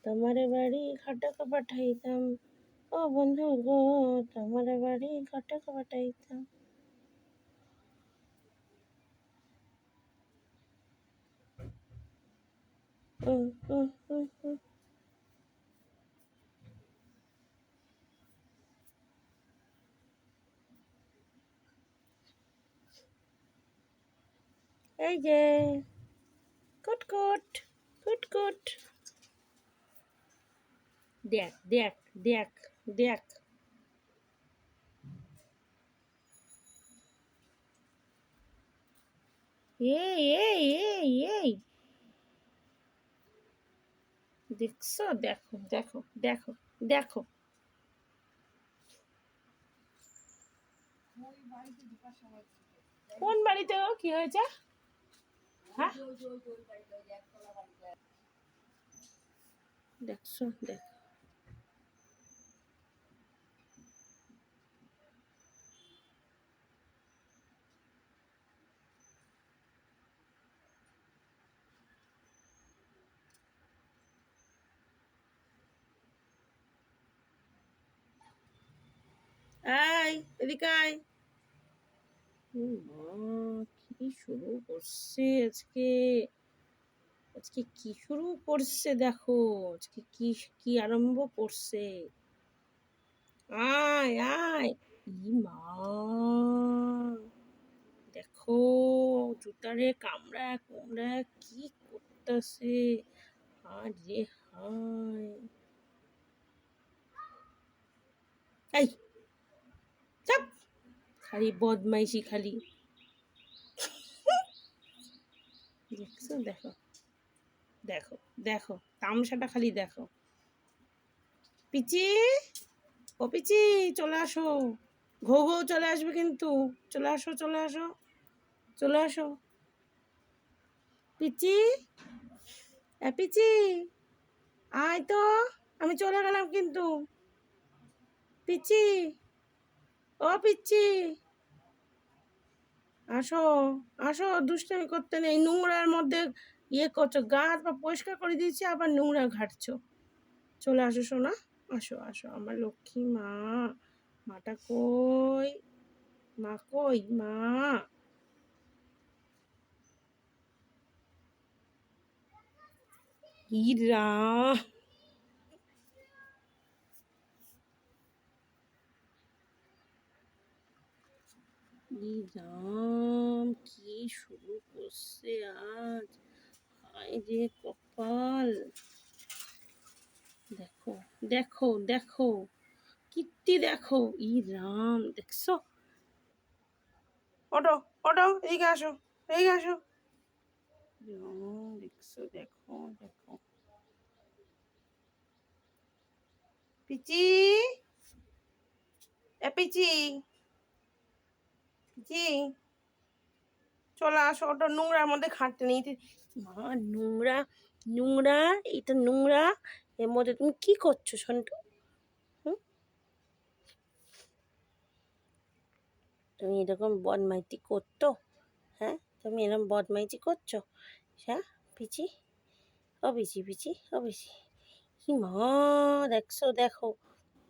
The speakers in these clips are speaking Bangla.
তোমার বাড়ি ঘটক পাঠাইতাম, ও বন্ধু গো তোমার বাড়ি ঘটক পাঠাইতাম। উহ, উহ, উহ, উহ। এই যে কুটকুট কুটকুট, দেখ দেখ দেখ দেখ। এই এই এই এই, দেখছো? দেখো দেখো দেখো দেখো। কোন বাড়িতে ও কি হয়েছে? হ্যাঁ দেখছো? দেখ, এই এদিকে আয়। মা, কি শুরু করছে আজকে! আজকে কি শুরু করছে দেখো, আজকে কি কি আরম্ভ করছে। আয় আয়। ই মা, দেখো জুতারে কামড়া কুমড়া কি করতেছে। হায় রে হায়। এই চাপ, খালি বদমাইশি খালি। দেখছো? দেখো দেখো দেখো, তামসাটা খালি দেখো। পিচি, ও পিচি, চলে আসো। ঘো ঘো চলে আসবে কিন্তু। চলে আসো চলে আসো চলে আসো। পিচি, এ পিচি, আয় তো, আমি চলে গেলাম কিন্তু। পিচি, ও পিচি, আসো আসো, দুষ্টামি করতে নেই। নোংরার মধ্যে ইয়ে করছো, গা হাত পা পরিষ্কার করে দিয়েছি, আবার নোংরা ঘাটছো। চলে আসো সোনা, আসো আসো আমার লক্ষ্মী মা। মাটা কই? মা কই মা? ইরা, রাম, কি শুরু করছে আজ! হায় রে কপাল। দেখো দেখো দেখো, কীর্তি দেখো। রাম, দেখছো? ওটো ওটো, এদিকে আসো এদিকে আসো। রাম, দেখছো? দেখো দেখো। পিচি, এ পিচি, পিচি, চলে আসো। ওটা নোংরার মধ্যে খাটতে নেই। মা, নোংরা নোংরা, এটা নোংরা, এর মধ্যে তুমি কি করছো সন্টু? হুম? তুমি এরকম বদমাইশি করতো? হ্যাঁ, তুমি এরকম বদমাইশি করছো? হ্যাঁ পিচি, ও পিচি পিচি, ও পিচি। কি মা, দেখছো? দেখো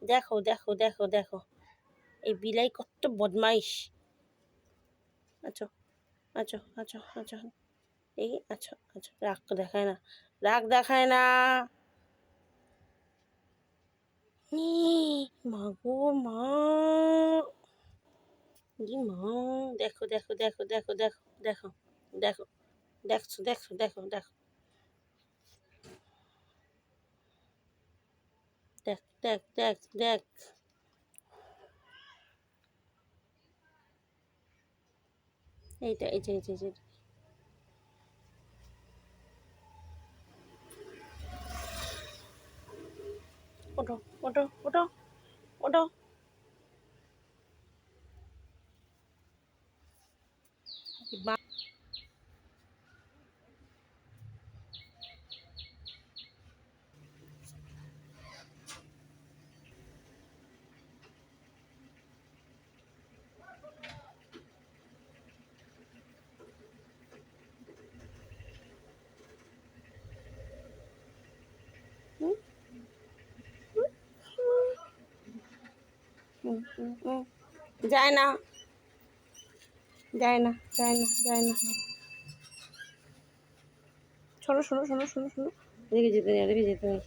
দেখো দেখো দেখো দেখো, এই বিলাই কত বদমাইশ। আচ্ছা আচ্ছা আচ্ছা আচ্ছা, এই আচ্ছা আচ্ছা, রাগ দেখায় না, রাগ দেখায় না। মা গো মা, ই মা, দেখো দেখো দেখো দেখো দেখো দেখো দেখো, দেখছো? দেখো দেখো দেখো, দেখ দেখ দেখ দেখ। এইটা এই যে এই যে এই যে, ওটো ওটো ওটো ওটো। হুম? যায় না, যায় না, যায় না, যায় না। শোনো শোনো শোনো শোনো শোনো, এদিকে যেতে নেই, এদিকে যেতে নেই।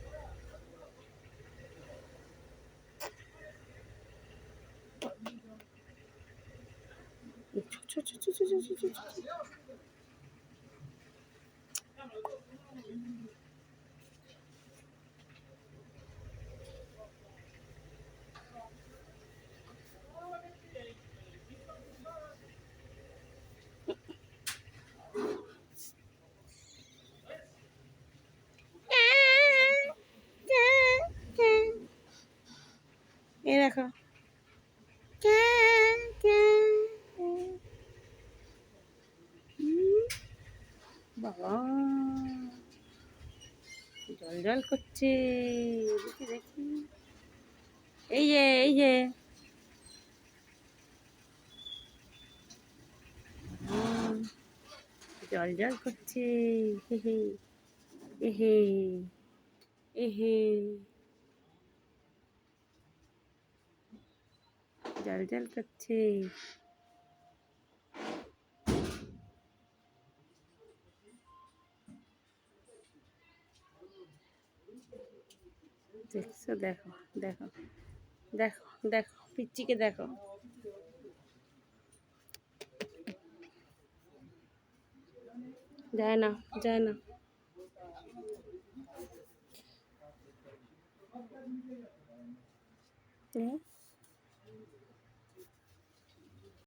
এই দেখো, বাবা জল জল করছে, দেখি দেখি, এই যে এই যে জল জল করছে, হে হে, এহে, এহে, জল জল করছে। দেখছো, দেখো দেখো দেখো দেখো, পিচ্চিকে দেখো। যায় না, যায় না।